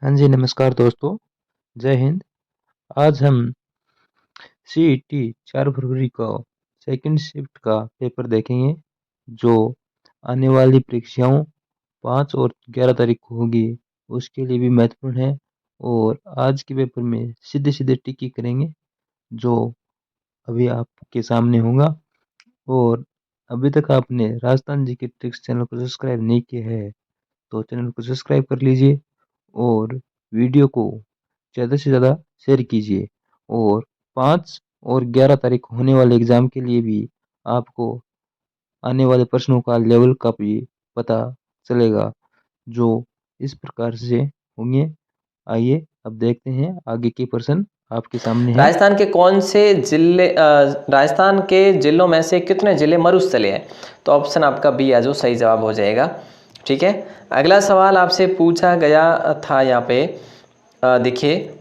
हाँ जी, नमस्कार दोस्तों, जय हिंद। आज हम सीईटी 4 फरवरी को सेकंड शिफ्ट का पेपर देखेंगे, जो आने वाली परीक्षाओं 5 और 11 तारीख को होगी, उसके लिए भी महत्वपूर्ण है। और आज के पेपर में सीधे-सीधे टिक ही करेंगे, जो अभी आपके सामने होगा। और अभी तक आपने राजस्थान जी के ट्रिक्स चैनल को सब्सक्राइब नहीं किया है, तो चैनल को सब्सक्राइब कर लीजिए और वीडियो को ज़्यादा से ज़्यादा शेयर कीजिए। और 5 और 11 तारीख को होने वाले एग्ज़ाम के लिए भी आपको आने वाले प्रश्नों का लेवल का भी पता चलेगा, जो इस प्रकार से होंगे। आइए अब देखते हैं आगे के प्रश्न आपके सामने हैं। राजस्थान के जिलों में से कितने जिले मरुस्थलीय हैं? तो ऑप्शन आपका बी है जो सही जवाब हो जाएगा। ठीक है, अगला सवाल आपसे पूछा गया था यहाँ पे। देखिए,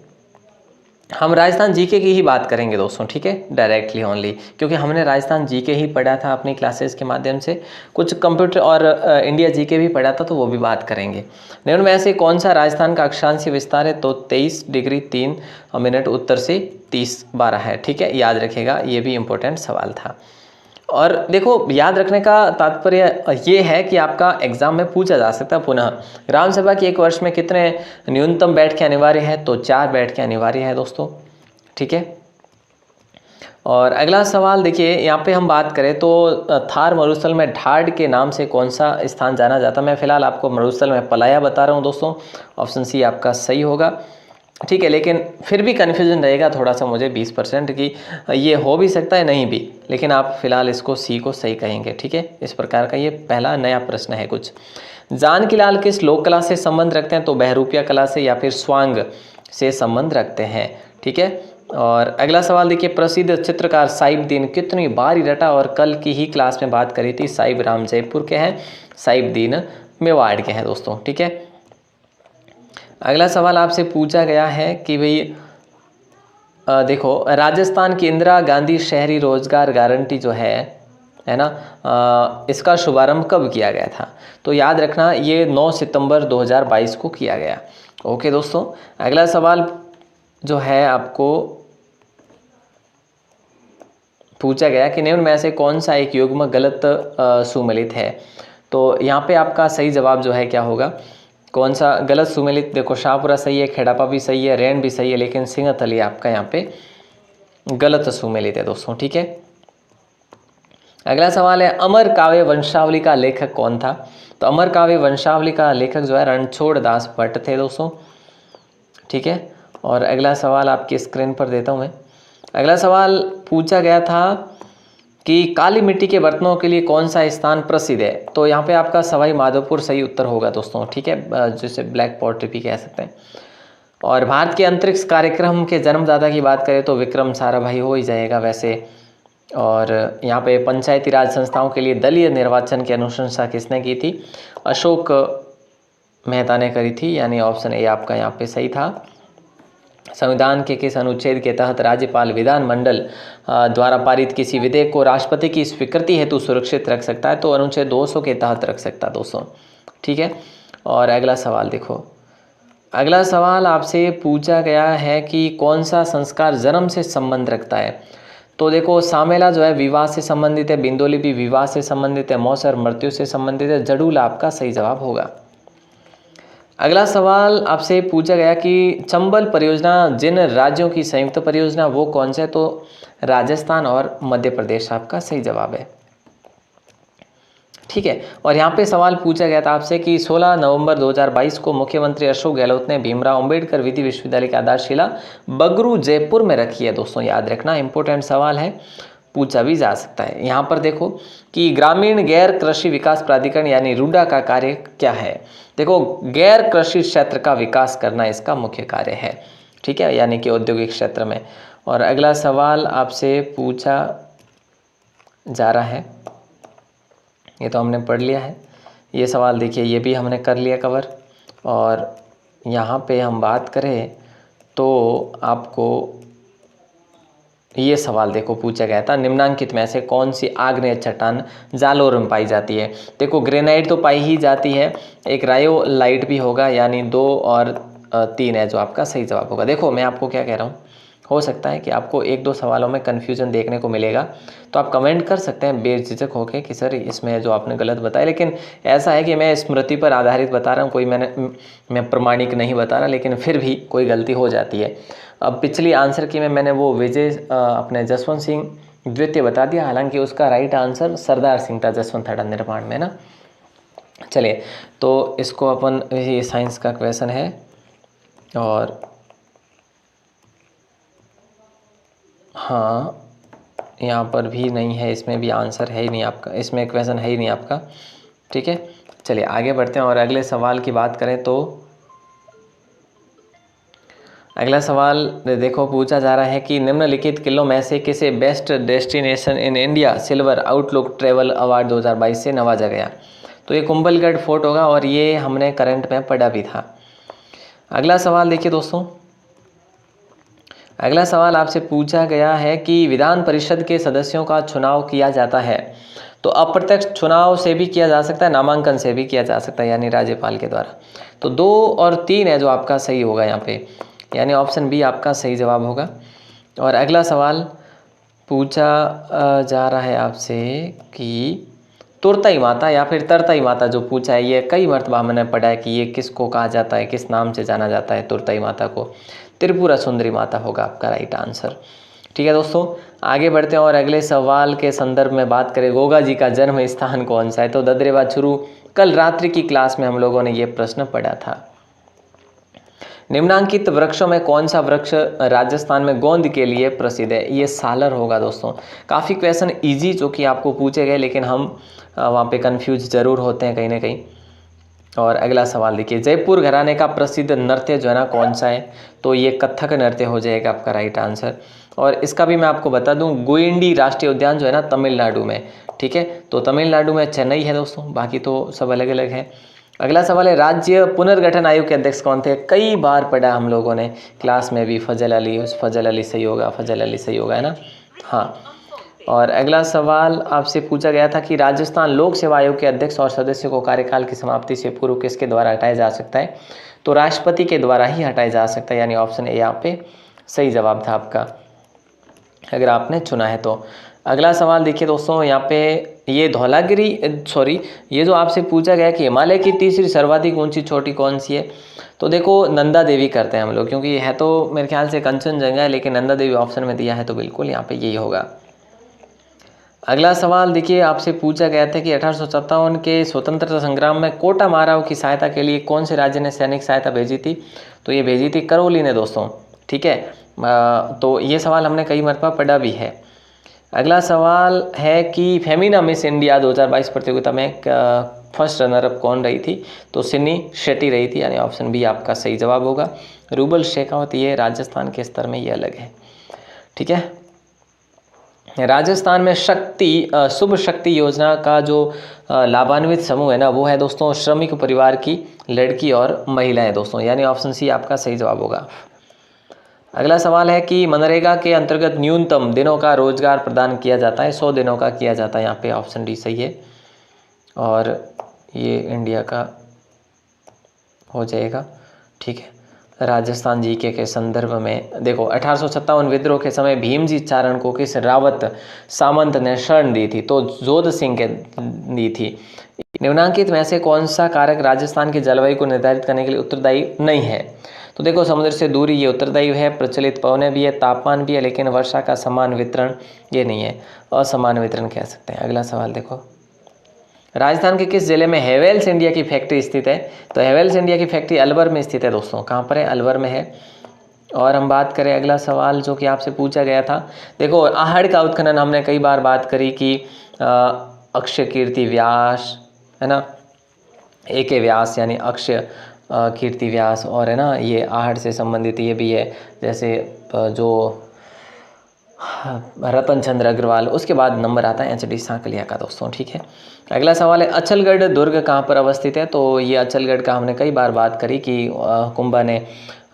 हम राजस्थान जीके की ही बात करेंगे दोस्तों, ठीक है, डायरेक्टली ओनली, क्योंकि हमने राजस्थान जीके ही पढ़ा था अपनी क्लासेस के माध्यम से। कुछ कंप्यूटर और इंडिया जीके भी पढ़ा था, तो वो भी बात करेंगे। निम्न में से कौन सा राजस्थान का अक्षांशीय विस्तार है? तो 23 डिग्री 3 मिनट उत्तर से 30-12 है। ठीक है, याद रखेगा, ये भी इम्पोर्टेंट सवाल था। और देखो, याद रखने का तात्पर्य ये है कि आपका एग्जाम में पूछा जा सकता है पुनः, ग्राम सभा की एक वर्ष में कितने न्यूनतम बैठकें अनिवार्य है? तो 4 बैठकें अनिवार्य है दोस्तों। ठीक है, और अगला सवाल देखिए, यहाँ पे हम बात करें तो थार मरुस्थल में ढाड के नाम से कौन सा स्थान जाना जाता है? मैं फिलहाल आपको मरुस्थल में पलाया बता रहा हूँ दोस्तों। ऑप्शन सी आपका सही होगा। ठीक है, लेकिन फिर भी कन्फ्यूजन रहेगा थोड़ा सा मुझे 20% की, ये हो भी सकता है नहीं भी, लेकिन आप फिलहाल इसको सी को सही कहेंगे। ठीक है, इस प्रकार का ये पहला नया प्रश्न है कुछ। जानकीलाल किस लोक कला से संबंध रखते हैं? तो बहरूपिया कला से या फिर स्वांग से संबंध रखते हैं। ठीक है, और अगला सवाल देखिए, प्रसिद्ध चित्रकार साहिब दीन कितनी बारी रटा? और कल की ही क्लास में बात करी थी, साहिब राम जयपुर के हैं, साहिब दीन मेवाड़ के हैं दोस्तों। ठीक है, अगला सवाल आपसे पूछा गया है कि भाई देखो, राजस्थान की इंदिरा गांधी शहरी रोजगार गारंटी जो है ना, इसका शुभारंभ कब किया गया था? तो याद रखना, ये 9 सितंबर 2022 को किया गया। ओके दोस्तों, अगला सवाल जो है आपको पूछा गया कि निम्न में से कौन सा एक युग्म गलत सुमेलित है? तो यहाँ पे आपका सही जवाब जो है क्या होगा? कौन सा गलत सुमेलित? देखो, शाहपुरा सही है, खेड़ापा भी सही है, रैन भी सही है, लेकिन सिंहथली आपका यहाँ पे गलत सुमेलित है दोस्तों। ठीक है, अगला सवाल है, अमर काव्य वंशावली का लेखक कौन था? तो अमर काव्य वंशावली का लेखक जो है रणछोड़ दास भट्ट थे दोस्तों। ठीक है, और अगला सवाल आपकी स्क्रीन पर देता हूँ मैं। अगला सवाल पूछा गया था कि काली मिट्टी के बर्तनों के लिए कौन सा स्थान प्रसिद्ध है? तो यहाँ पे आपका सवाई माधोपुर सही उत्तर होगा दोस्तों। ठीक है, जिसे ब्लैक पॉटरी भी कह सकते हैं। और भारत के अंतरिक्ष कार्यक्रम के जन्मदाता की बात करें तो विक्रम साराभाई हो ही जाएगा वैसे। और यहाँ पे पंचायती राज संस्थाओं के लिए दलीय निर्वाचन की अनुशंसा किसने की थी? अशोक मेहता ने करी थी, यानी ऑप्शन ए आपका यहाँ पे सही था। संविधान के किस अनुच्छेद के तहत राज्यपाल विधानमंडल द्वारा पारित किसी विधेयक को राष्ट्रपति की स्वीकृति हेतु सुरक्षित रख सकता है? तो अनुच्छेद 200 के तहत रख सकता है दोस्तों। ठीक है, और अगला सवाल देखो, अगला सवाल आपसे पूछा गया है कि कौन सा संस्कार जन्म से संबंध रखता है? तो देखो, सामेला जो है विवाह से संबंधित है, बिंदोली भी विवाह से संबंधित है, मौसर मृत्यु से संबंधित है, जड़ूला आपका सही जवाब होगा। अगला सवाल आपसे पूछा गया कि चंबल परियोजना जिन राज्यों की संयुक्त परियोजना वो कौन से? तो राजस्थान और मध्य प्रदेश आपका सही जवाब है। ठीक है, और यहाँ पे सवाल पूछा गया था आपसे कि 16 नवंबर 2022 को मुख्यमंत्री अशोक गहलोत ने भीमराव अंबेडकर विधि विश्वविद्यालय की आधारशिला बगरू जयपुर में रखी है दोस्तों। याद रखना, इंपॉर्टेंट सवाल है, पूछा भी जा सकता है। यहाँ पर देखो कि ग्रामीण गैर कृषि विकास प्राधिकरण यानी रूडा का कार्य क्या है? देखो, गैर कृषि क्षेत्र का विकास करना इसका मुख्य कार्य है। ठीक है, यानी कि औद्योगिक क्षेत्र में। और अगला सवाल आपसे पूछा जा रहा है, ये तो हमने पढ़ लिया है। ये सवाल देखिए, ये भी हमने कर लिया कवर। और यहाँ पे हम बात करें तो आपको ये सवाल देखो पूछा गया था, निम्नांकित में से कौन सी आग्नेय चट्टान जालोर में पाई जाती है? देखो, ग्रेनाइट तो पाई ही जाती है, एक रायोलाइट भी होगा, यानी 2 और 3 है जो आपका सही जवाब होगा। देखो मैं आपको क्या कह रहा हूँ, हो सकता है कि आपको 1-2 सवालों में कन्फ्यूजन देखने को मिलेगा, तो आप कमेंट कर सकते हैं बेझिझक होकर कि सर इसमें जो आपने गलत बताया। लेकिन ऐसा है कि मैं स्मृति पर आधारित बता रहा हूँ, कोई मैं प्रमाणिक नहीं बता रहा, लेकिन फिर भी कोई गलती हो जाती है। अब पिछली आंसर की में मैंने वो विजय अपने जसवंत सिंह द्वितीय बता दिया, हालांकि उसका राइट आंसर सरदार सिंह था जसवंत ठाडा निर्माण में ना। चलिए तो इसको अपन, ये साइंस का क्वेश्चन है और हाँ यहाँ पर भी नहीं है, इसमें भी आंसर है ही नहीं आपका, इसमें क्वेश्चन है ही नहीं आपका। ठीक है, चलिए आगे बढ़ते हैं और अगले सवाल की बात करें तो अगला सवाल देखो पूछा जा रहा है कि निम्नलिखित किलों में से किसे best destination in India silver outlook travel award 2022 से नवाजा गया। तो ये कुंभलगढ़ फोर्ट होगा और ये हमने करंट में पढ़ा भी था। अगला सवाल देखिए दोस्तों, अगला सवाल आपसे पूछा गया है कि विधान परिषद के सदस्यों का चुनाव किया जाता है तो अप्रत्यक्ष चुनाव से भी किया जा सकता है, नामांकन से भी किया जा सकता है, यानी राज्यपाल के द्वारा। तो 2 और 3 है जो आपका सही होगा यहाँ पे, यानी ऑप्शन बी आपका सही जवाब होगा। और अगला सवाल पूछा जा रहा है आपसे कि तुरतई माता या फिर तरतई माता जो पूछा है, ये कई मरतबा मैंने पढ़ा है कि ये किसको कहा जाता है, किस नाम से जाना जाता है तुरतई माता को। त्रिपुरा सुंदरी माता होगा आपका राइट आंसर। ठीक है दोस्तों, आगे बढ़ते हैं और अगले सवाल के संदर्भ में बात करें, गोगा जी का जन्म स्थान कौन सा है। तो ददरेवा चुरू, कल रात्रि की क्लास में हम लोगों ने ये प्रश्न पढ़ा था। निम्नांकित वृक्षों में कौन सा वृक्ष राजस्थान में गोंद के लिए प्रसिद्ध है। ये सालर होगा दोस्तों। काफ़ी क्वेश्चन इजी जो कि आपको पूछे गए, लेकिन हम वहाँ पे कंफ्यूज जरूर होते हैं कहीं ना कहीं। और अगला सवाल देखिए, जयपुर घराने का प्रसिद्ध नृत्य जो है ना कौन सा है। तो ये कथक नृत्य हो जाएगा आपका राइट आंसर। और इसका भी मैं आपको बता दूं, गुइंडी राष्ट्रीय उद्यान जो है ना तमिलनाडु में। ठीक है, तो तमिलनाडु में चेन्नई है दोस्तों, बाकी तो सब अलग अलग है। अगला सवाल है, राज्य पुनर्गठन आयोग के अध्यक्ष कौन थे। कई बार पढ़ा हम लोगों ने क्लास में भी, फजल अली, उस फजल अली सही होगा, फजल अली सही होगा है ना। हाँ, और अगला सवाल आपसे पूछा गया था कि राजस्थान लोक सेवा आयोग के अध्यक्ष और सदस्यों को कार्यकाल की समाप्ति से पूर्व किसके द्वारा हटाया जा सकता है। तो राष्ट्रपति के द्वारा ही हटाया जा सकता है, यानी ऑप्शन ए यहाँ पे सही जवाब था आपका, अगर आपने चुना है तो। अगला सवाल देखिए दोस्तों, यहाँ पे ये ये जो आपसे पूछा गया कि हिमालय की तीसरी सर्वाधिक ऊंची चोटी कौन सी है। तो देखो नंदा देवी करते हैं हम लोग, क्योंकि है तो मेरे ख्याल से कंचनजंगा है, लेकिन नंदा देवी ऑप्शन में दिया है तो बिल्कुल यहाँ पे यही होगा। अगला सवाल देखिए, आपसे पूछा गया था कि 1857 के स्वतंत्रता संग्राम में कोटा माराव की सहायता के लिए कौन से राज्य ने सैनिक सहायता भेजी थी। तो ये भेजी थी करौली ने दोस्तों। ठीक है, तो ये सवाल हमने कई मरतबा पढ़ा भी है। अगला सवाल है कि फेमिना मिस इंडिया 2022 प्रतियोगिता में फर्स्ट रनर अप कौन रही थी। तो सिन्नी शेट्टी रही थी, यानी ऑप्शन बी आपका सही जवाब होगा। रूबल शेखावत, ये राजस्थान के स्तर में ये अलग है। ठीक है, राजस्थान में शुभ शक्ति योजना का जो लाभान्वित समूह है ना, वो है दोस्तों श्रमिक परिवार की लड़की और महिलाएं दोस्तों, यानी ऑप्शन सी आपका सही जवाब होगा। अगला सवाल है कि मनरेगा के अंतर्गत न्यूनतम दिनों का रोजगार प्रदान किया जाता है। 100 दिनों का किया जाता है, यहाँ पे ऑप्शन डी सही है। और ये इंडिया का हो जाएगा। ठीक है, राजस्थान जीके के संदर्भ में देखो, 1857 विद्रोह के समय भीमजी चारण को किस रावत सामंत ने शरण दी थी। तो जोध सिंह के दी थी। निम्नांकित में से कौन सा कारक राजस्थान की जलवायु को निर्धारित करने के लिए उत्तरदायी नहीं है। तो देखो समुद्र से दूरी ये उत्तरदायी है, प्रचलित पवनें भी है, तापमान भी है, लेकिन वर्षा का समान वितरण ये नहीं है, असमान वितरण कह सकते हैं। अगला सवाल देखो, राजस्थान के किस जिले में हेवेल्स इंडिया की फैक्ट्री स्थित है। तो हेवेल्स इंडिया की फैक्ट्री अलवर में स्थित है दोस्तों। कहाँ पर है, अलवर में है। और हम बात करें अगला सवाल जो कि आपसे पूछा गया था, देखो आहड़ का उत्खनन हमने कई बार बात करी कि अक्षय कीर्ति व्यास है ना, AK व्यास यानी अक्षय कीर्ति व्यास, और है ना ये आहड़ से संबंधित ये भी है, जैसे जो रतन चंद्र अग्रवाल, उसके बाद नंबर आता है HD सांकलिया का दोस्तों। ठीक है, अगला सवाल है, अचलगढ़ दुर्ग कहाँ पर अवस्थित है। तो ये अचलगढ़ का हमने कई बार बात करी कि कुंभा ने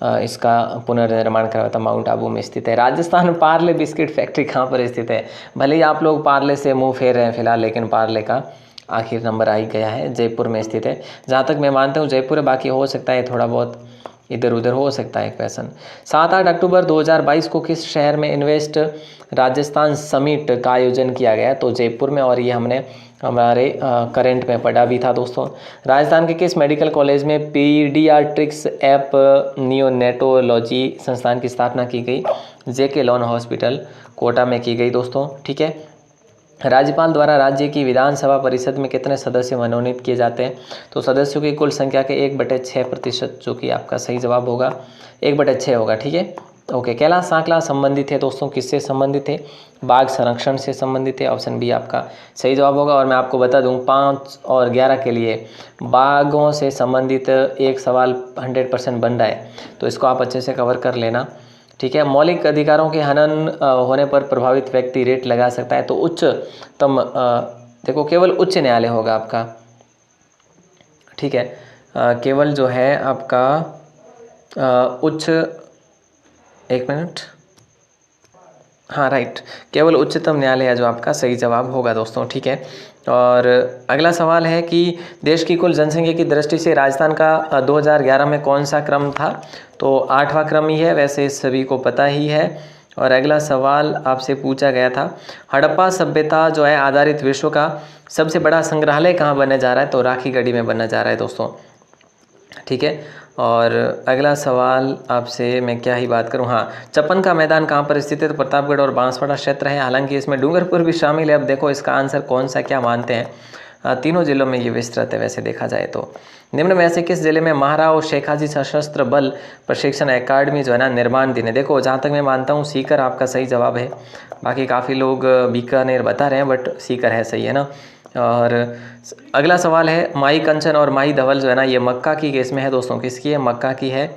इसका पुनर्निर्माण करवाया था, माउंट आबू में स्थित है। राजस्थान पार्ले बिस्किट फैक्ट्री कहाँ पर स्थित है। भले ही आप लोग पार्ले से मुंह फेर रहे हैं फिलहाल, लेकिन पार्ले का आखिर नंबर आ ही गया है, जयपुर में स्थित है। जहाँ तक मैं मानता हूँ जयपुर है, बाकी हो सकता है थोड़ा बहुत इधर उधर हो सकता है क्वेश्चन। 7-8 अक्टूबर 2022 को किस शहर में इन्वेस्ट राजस्थान समिट का आयोजन किया गया? तो जयपुर में, और ये हमने हमारे करंट में पढ़ा भी था दोस्तों। राजस्थान के किस मेडिकल कॉलेज में पीडियाट्रिक्स एप नियोनेटोलॉजी संस्थान की स्थापना की गई? जेके लोन हॉस्पिटल कोटा में की गई दोस्तों। ठीक है। राज्यपाल द्वारा राज्य की विधानसभा परिषद में कितने सदस्य मनोनीत किए जाते हैं? तो सदस्यों की कुल संख्या के 1/6%, जो कि आपका सही जवाब होगा 1/6 होगा। ठीक है। ओके। कैलाश सांकला संबंधित है दोस्तों, किससे संबंधित है? बाघ संरक्षण से संबंधित है। ऑप्शन बी आपका सही जवाब होगा। और मैं आपको बता दूं 5 और 11 के लिए बाघों से संबंधित एक सवाल 100% बन रहा है, तो इसको आप अच्छे से कवर कर लेना। ठीक है। मौलिक अधिकारों के हनन होने पर प्रभावित व्यक्ति रेट लगा सकता है, तो उच्चतम देखो केवल उच्च न्यायालय होगा आपका। ठीक है। केवल जो है आपका उच्च, एक मिनट, हाँ राइट, केवल उच्चतम न्यायालय है जो आपका सही जवाब होगा दोस्तों। ठीक है। और अगला सवाल है कि देश की कुल जनसंख्या की दृष्टि से राजस्थान का 2011 में कौन सा क्रम था? तो 8वां क्रम ही है, वैसे सभी को पता ही है। और अगला सवाल आपसे पूछा गया था, हड़प्पा सभ्यता जो है आधारित विश्व का सबसे बड़ा संग्रहालय कहाँ बनने जा रहा है? तो राखीगढ़ी में बनने जा रहा है दोस्तों। ठीक है। और अगला सवाल आपसे मैं क्या ही बात करूं, हाँ, चप्पन का मैदान कहाँ पर स्थित है? तो प्रतापगढ़ और बांसवाड़ा क्षेत्र है, हालांकि इसमें डूंगरपुर भी शामिल है। अब देखो इसका आंसर कौन सा क्या मानते हैं, तीनों जिलों में ये विस्तृत है वैसे देखा जाए तो। निम्न में से किस जिले में महाराव शेखाजी सशस्त्र बल प्रशिक्षण अकादमी जो है ना निर्माणाधीन है? देखो जहाँ तक मैं मानता हूँ सीकर आपका सही जवाब है, बाकी काफ़ी लोग बीकानेर बता रहे हैं, बट सीकर है सही, है ना। और अगला सवाल है, माई कंचन और माई धवल जो है ना ये मक्का की केस में है दोस्तों, किसकी है? मक्का की है।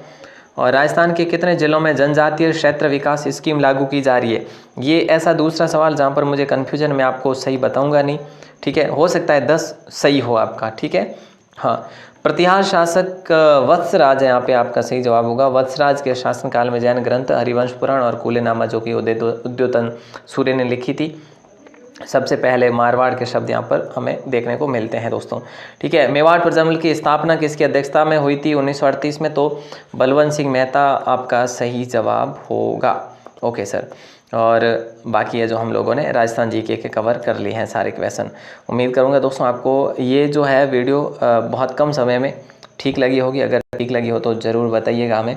और राजस्थान के कितने जिलों में जनजातीय क्षेत्र विकास स्कीम लागू की जा रही है? ये ऐसा दूसरा सवाल जहाँ पर मुझे कन्फ्यूजन, मैं आपको सही बताऊंगा नहीं। ठीक है। हो सकता है 10 सही हो आपका। ठीक है। हाँ, प्रतिहार शासक वत्सराज है यहाँ पे आपका सही जवाब होगा। वत्सराज के शासनकाल में जैन ग्रंथ हरिवंश पुराण और कूलेनामा जो कि उद्योतन सूर्य ने लिखी थी, सबसे पहले मारवाड़ के शब्द यहाँ पर हमें देखने को मिलते हैं दोस्तों। ठीक है। मेवाड़ प्रजमल की स्थापना किसकी अध्यक्षता में हुई थी 1938 में? तो बलवंत सिंह मेहता आपका सही जवाब होगा। Okay sir. और बाकी है जो हम लोगों ने राजस्थान जीके के कवर कर लिए हैं सारे क्वेश्चन। उम्मीद करूँगा दोस्तों आपको ये जो है वीडियो बहुत कम समय में ठीक लगी होगी। अगर ठीक लगी हो तो ज़रूर बताइएगा हमें।